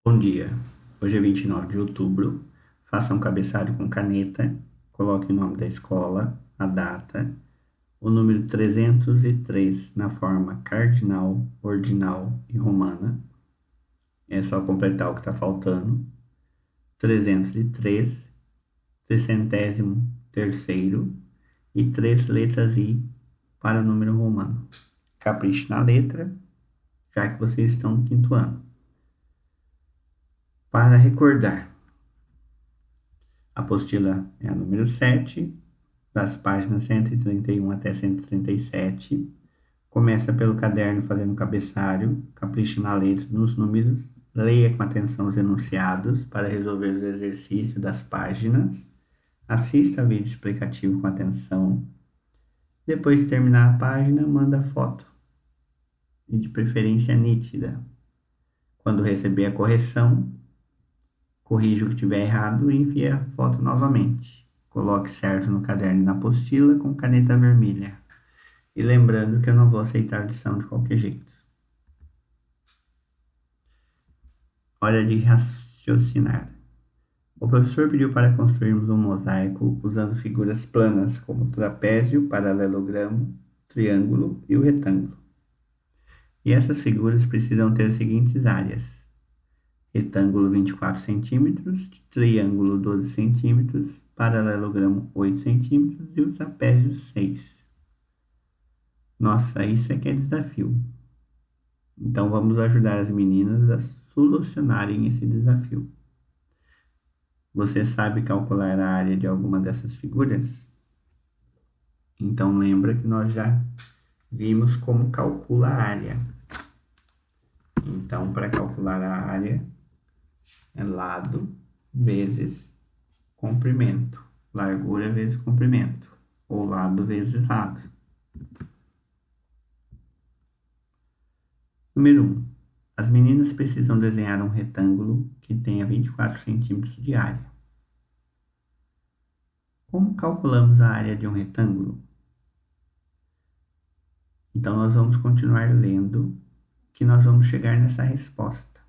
Bom dia. Hoje é 29 de outubro. Faça um cabeçalho com caneta. Coloque o nome da escola, a data, o número 303 na forma cardinal, ordinal e romana. É só completar o que está faltando. 303, trecentésimo terceiro e 3 letras I para o número romano. Capriche na letra, já que vocês estão no quinto ano. Para recordar, a apostila é a número 7, das páginas 131 até 137. Começa pelo caderno fazendo o cabeçalho, capricha na letra, nos números, leia com atenção os enunciados para resolver os exercícios das páginas, assista vídeo explicativo com atenção. Depois de terminar a página, manda foto, e de preferência nítida. Quando receber a correção, corrija o que tiver errado e envie a foto novamente. Coloque certo no caderno e na apostila com caneta vermelha. E lembrando que eu não vou aceitar lição de qualquer jeito. Hora de raciocinar. O professor pediu para construirmos um mosaico usando figuras planas como trapézio, paralelogramo, triângulo e o retângulo. E essas figuras precisam ter as seguintes áreas: retângulo 24 centímetros, triângulo 12 centímetros, paralelogramo 8 centímetros e o trapézio 6. Nossa, isso é que é desafio. Então vamos ajudar as meninas a solucionarem esse desafio. Você sabe calcular a área de alguma dessas figuras? Então lembra que nós já vimos como calcula a área. Então, para calcular a área, é lado vezes comprimento. Largura vezes comprimento. Ou lado vezes lado. Número 1. As meninas precisam desenhar um retângulo que tenha 24 centímetros de área. Como calculamos a área de um retângulo? Então, nós vamos continuar lendo, que nós vamos chegar nessa resposta.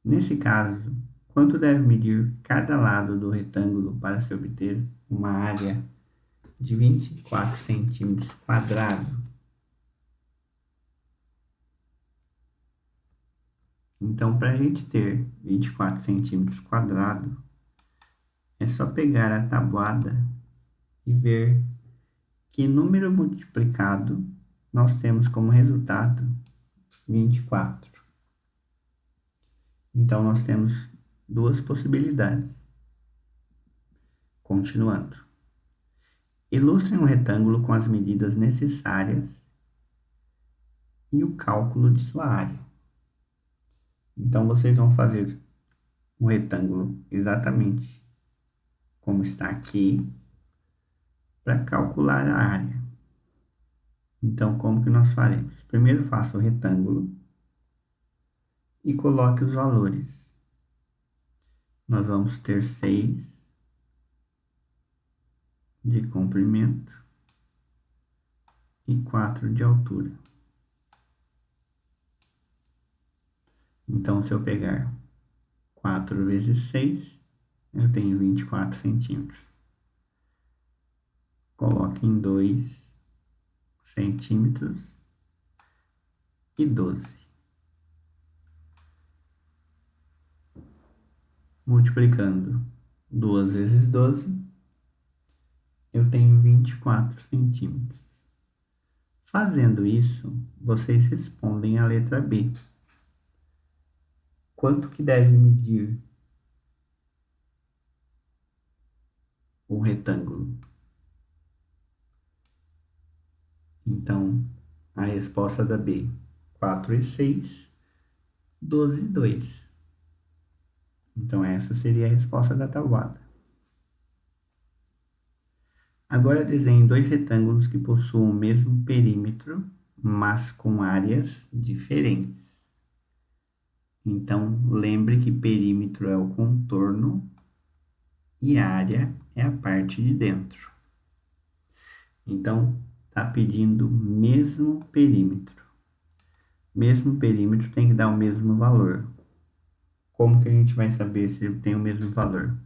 Nesse caso, quanto deve medir cada lado do retângulo para se obter uma área de 24 centímetros quadrados? Então, para a gente ter 24 centímetros quadrados, é só pegar a tabuada e ver que número multiplicado nós temos como resultado 24. Então, nós temos duas possibilidades. Continuando. Ilustre um retângulo com as medidas necessárias e o cálculo de sua área. Então, vocês vão fazer um retângulo exatamente como está aqui para calcular a área. Então, como que nós faremos? Primeiro, faça o retângulo e coloque os valores. Nós vamos ter 6 de comprimento e 4 de altura. Então, se eu pegar 4 vezes 6, eu tenho 24 centímetros. Coloque em 2 centímetros e 12. Multiplicando 2 vezes 12, eu tenho 24 centímetros. Fazendo isso, vocês respondem a letra B. Quanto que deve medir um retângulo? Então, a resposta da B, 4 e 6, 12 e 2. Então, essa seria a resposta da tabuada. Agora desenhe dois retângulos que possuam o mesmo perímetro, mas com áreas diferentes. Então, lembre que perímetro é o contorno e área é a parte de dentro. Então, está pedindo mesmo perímetro. Mesmo perímetro tem que dar o mesmo valor. Como que a gente vai saber se ele tem o mesmo valor?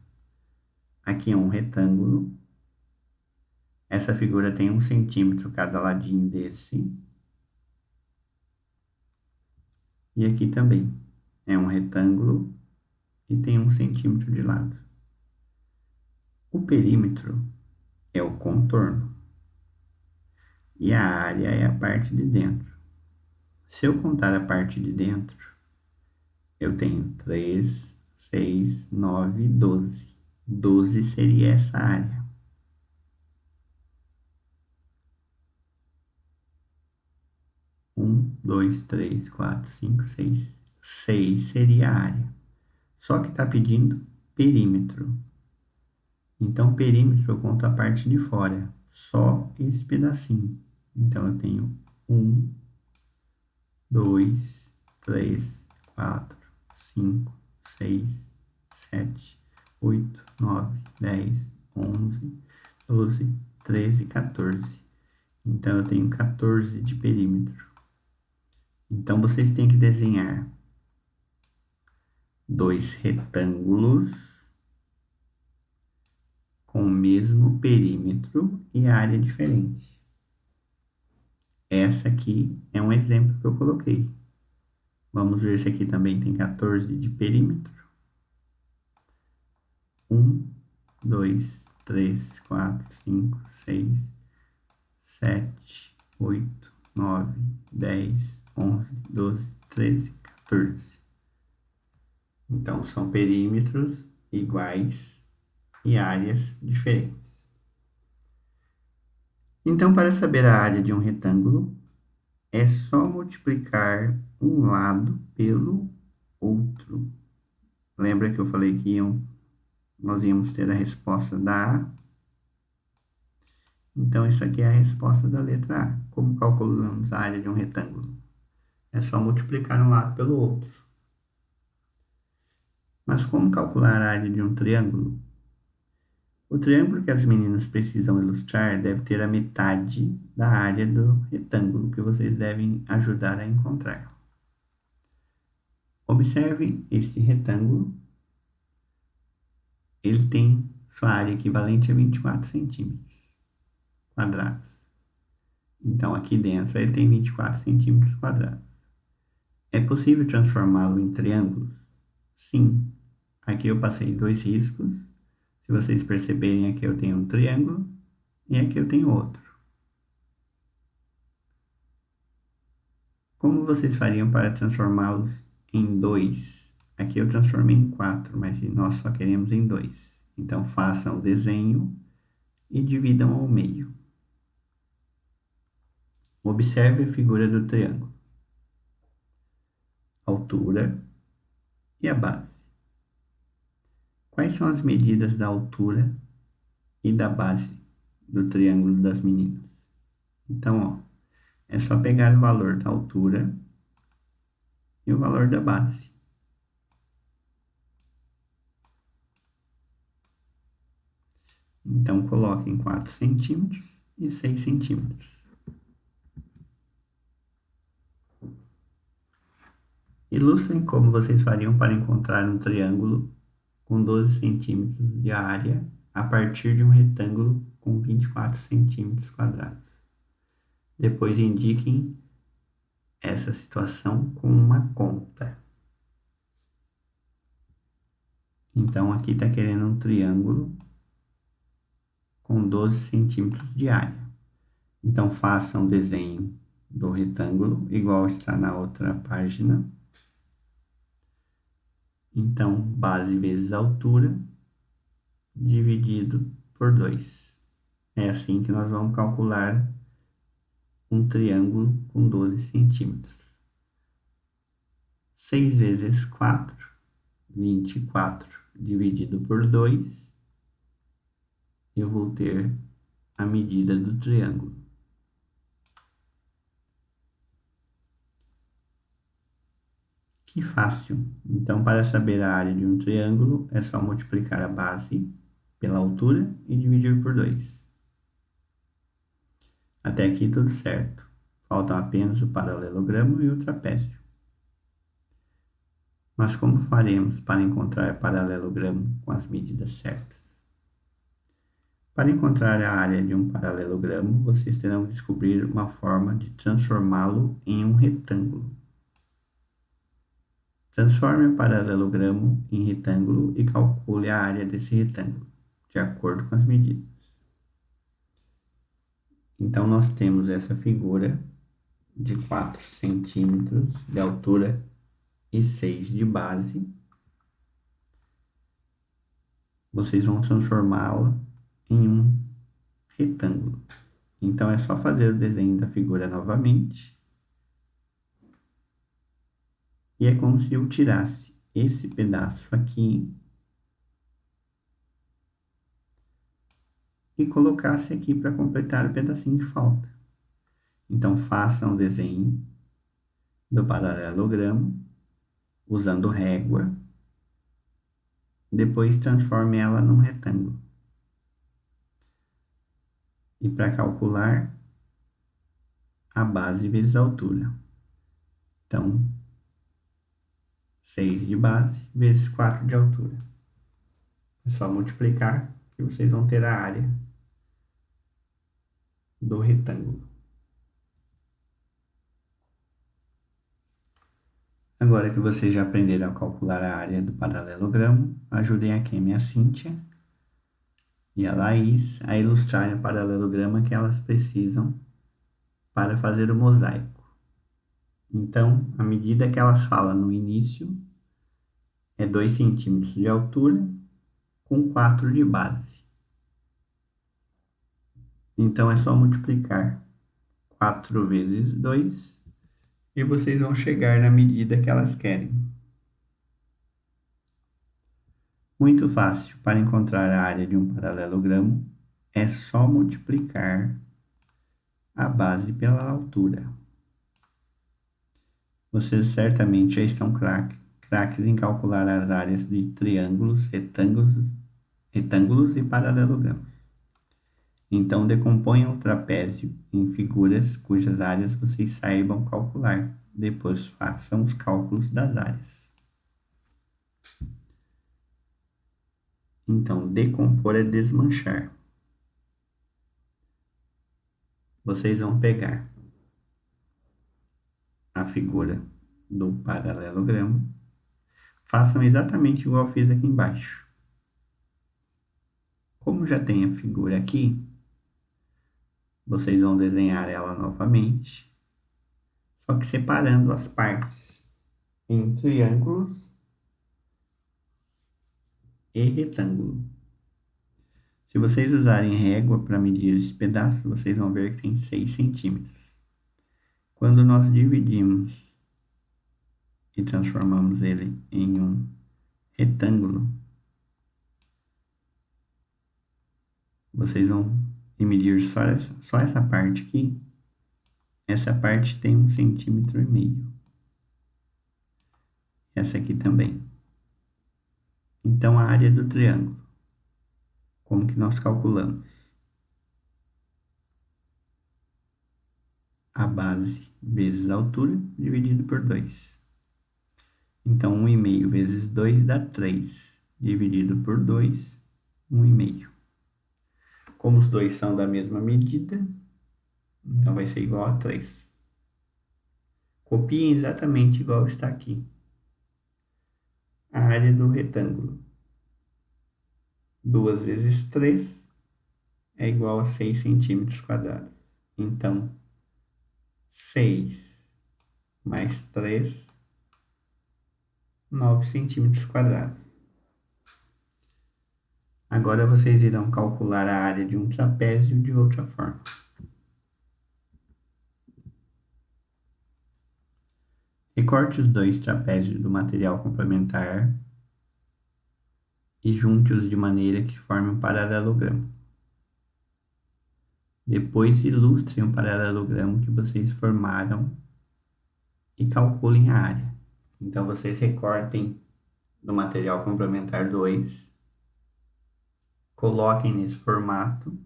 Aqui é um retângulo. Essa figura tem 1 centímetro cada ladinho desse. E aqui também é um retângulo e tem 1 centímetro de lado. O perímetro é o contorno e a área é a parte de dentro. Se eu contar a parte de dentro, eu tenho 3, 6, 9, 12. 12 seria essa área. 1, 2, 3, 4, 5, 6. 6 seria a área. Só que está pedindo perímetro. Então, perímetro eu conto a parte de fora. Só esse pedacinho. Então, eu tenho 1, 2, 3, 4, 5, 6, 7, 8, 9, 10, 11, 12, 13, 14. Então, eu tenho 14 de perímetro. Então, vocês têm que desenhar 2 retângulos com o mesmo perímetro e área diferente. Essa aqui é um exemplo que eu coloquei. Vamos ver se aqui também tem 14 de perímetro. 1, 2, 3, 4, 5, 6, 7, 8, 9, 10, 11, 12, 13, 14. Então, são perímetros iguais e áreas diferentes. Então, para saber a área de um retângulo, é só multiplicar um lado pelo outro. Lembra que eu falei que nós íamos ter a resposta da A? Então, isso aqui é a resposta da letra A. Como calculamos a área de um retângulo? É só multiplicar um lado pelo outro. Mas como calcular a área de um triângulo? O triângulo que as meninas precisam ilustrar deve ter a metade da área do retângulo que vocês devem ajudar a encontrar. Observe este retângulo. Ele tem sua área equivalente a 24 centímetros quadrados. Então, aqui dentro ele tem 24 centímetros quadrados. É possível transformá-lo em triângulos? Sim. Aqui eu passei 2 riscos. Se vocês perceberem, aqui eu tenho um triângulo e aqui eu tenho outro. Como vocês fariam para transformá-los em 2? Aqui eu transformei em 4, mas nós só queremos em 2. Então, façam o desenho e dividam ao meio. Observe a figura do triângulo, a altura e a base. Quais são as medidas da altura e da base do triângulo das meninas? Então, ó, é só pegar o valor da altura e o valor da base. Então, coloquem 4 centímetros e 6 centímetros. Ilustrem como vocês fariam para encontrar um triângulo com 12 centímetros de área a partir de um retângulo com 24 centímetros quadrados. Depois indiquem essa situação com uma conta. Então, aqui está querendo um triângulo com 12 centímetros de área. Então, façam um desenho do retângulo, igual está na outra página. Então, base vezes altura, dividido por 2. É assim que nós vamos calcular um triângulo com 12 centímetros. 6 vezes 4, 24, dividido por 2, eu vou ter a medida do triângulo. Que fácil! Então, para saber a área de um triângulo, é só multiplicar a base pela altura e dividir por 2. Até aqui tudo certo. Faltam apenas o paralelogramo e o trapézio. Mas como faremos para encontrar paralelogramo com as medidas certas? Para encontrar a área de um paralelogramo, vocês terão que descobrir uma forma de transformá-lo em um retângulo. Transforme o paralelogramo em retângulo e calcule a área desse retângulo, de acordo com as medidas. Então, nós temos essa figura de 4 centímetros de altura e 6 de base. Vocês vão transformá-la em um retângulo. Então, é só fazer o desenho da figura novamente. E é como se eu tirasse esse pedaço aqui e colocasse aqui para completar o pedacinho que falta. Então, façam o desenho do paralelogramo usando régua. Depois, transforme ela num retângulo. E para calcular a base vezes a altura. Então, 6 de base vezes 4 de altura. É só multiplicar que vocês vão ter a área do retângulo. Agora que vocês já aprenderam a calcular a área do paralelogramo, ajudem a Kemi e a Cíntia e a Laís a ilustrarem o paralelograma que elas precisam para fazer o mosaico. Então, a medida que elas falam no início é 2 centímetros de altura com 4 de base. Então, é só multiplicar 4 vezes 2 e vocês vão chegar na medida que elas querem. Muito fácil. Para encontrar a área de um paralelogramo, é só multiplicar a base pela altura. Vocês certamente já estão craques em calcular as áreas de triângulos, retângulos e paralelogramos. Então, decomponham o trapézio em figuras cujas áreas vocês saibam calcular. Depois, façam os cálculos das áreas. Então, decompor é desmanchar. Vocês vão pegar a figura do paralelogramo. Façam exatamente igual eu fiz aqui embaixo. Como já tem a figura aqui, vocês vão desenhar ela novamente, só que separando as partes em triângulos e retângulo. Se vocês usarem régua para medir esse pedaço, vocês vão ver que tem 6 centímetros. Quando nós dividimos e transformamos ele em um retângulo, vocês vão medir só essa parte aqui. Essa parte tem 1,5 centímetros. Essa aqui também. Então, a área do triângulo. Como que nós calculamos? A base vezes a altura dividido por 2. Então, 1,5 vezes 2 dá 3. Dividido por 2, 1,5. Como os dois são da mesma medida, então vai ser igual a 3. Copiem exatamente igual está aqui. A área do retângulo. 2 vezes 3 é igual a 6 centímetros quadrados. Então, 6 mais 3, 9 centímetros quadrados. Agora vocês irão calcular a área de um trapézio de outra forma. Recorte os 2 trapézios do material complementar e junte-os de maneira que formem um paralelogramo. Depois ilustrem o paralelogramo que vocês formaram e calculem a área. Então, vocês recortem do material complementar 2, coloquem nesse formato,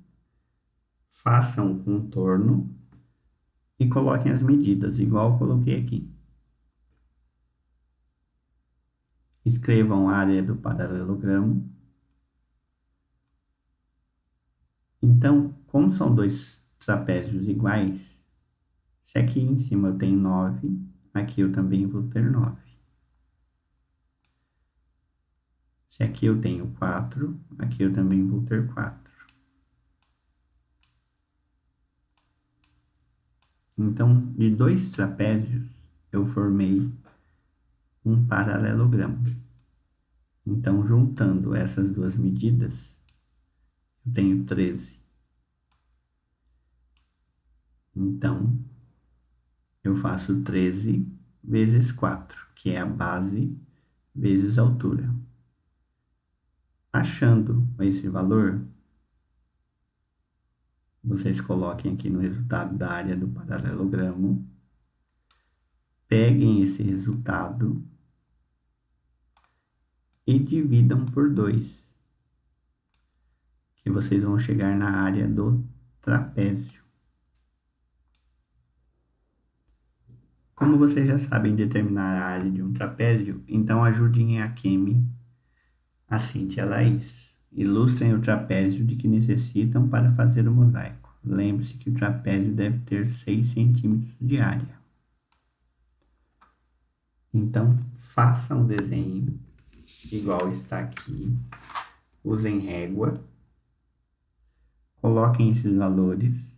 façam um contorno e coloquem as medidas, igual eu coloquei aqui. Escrevam a área do paralelogramo. Então, como são dois trapézios iguais, se aqui em cima eu tenho 9, aqui eu também vou ter 9. Se aqui eu tenho 4, aqui eu também vou ter 4. Então, de dois trapézios, eu formei um paralelogramo. Então, juntando essas duas medidas, eu tenho 13. Então, eu faço 13 vezes 4, que é a base vezes a altura. Achando esse valor, vocês coloquem aqui no resultado da área do paralelogramo, peguem esse resultado e dividam por 2, que vocês vão chegar na área do trapézio. Como vocês já sabem determinar a área de um trapézio, então ajudem a Kemi, a Cintia e a Laís. Ilustrem o trapézio de que necessitam para fazer o mosaico. Lembre-se que o trapézio deve ter 6 centímetros de área. Então, façam o desenho igual está aqui. Usem régua. Coloquem esses valores.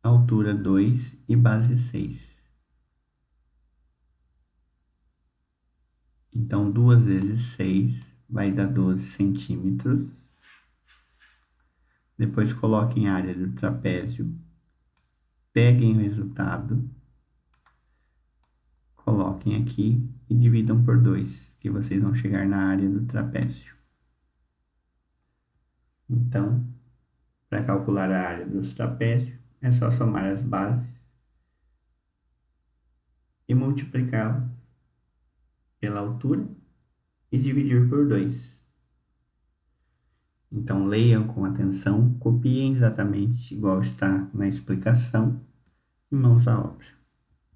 Altura 2 e base 6. Então, 2 vezes 6 vai dar 12 centímetros. Depois, coloquem a área do trapézio. Peguem o resultado. Coloquem aqui e dividam por 2, que vocês vão chegar na área do trapézio. Então, para calcular a área dos trapézios, é só somar as bases e multiplicá-las pela altura e dividir por 2. Então, leiam com atenção, copiem exatamente igual está na explicação e mãos à obra.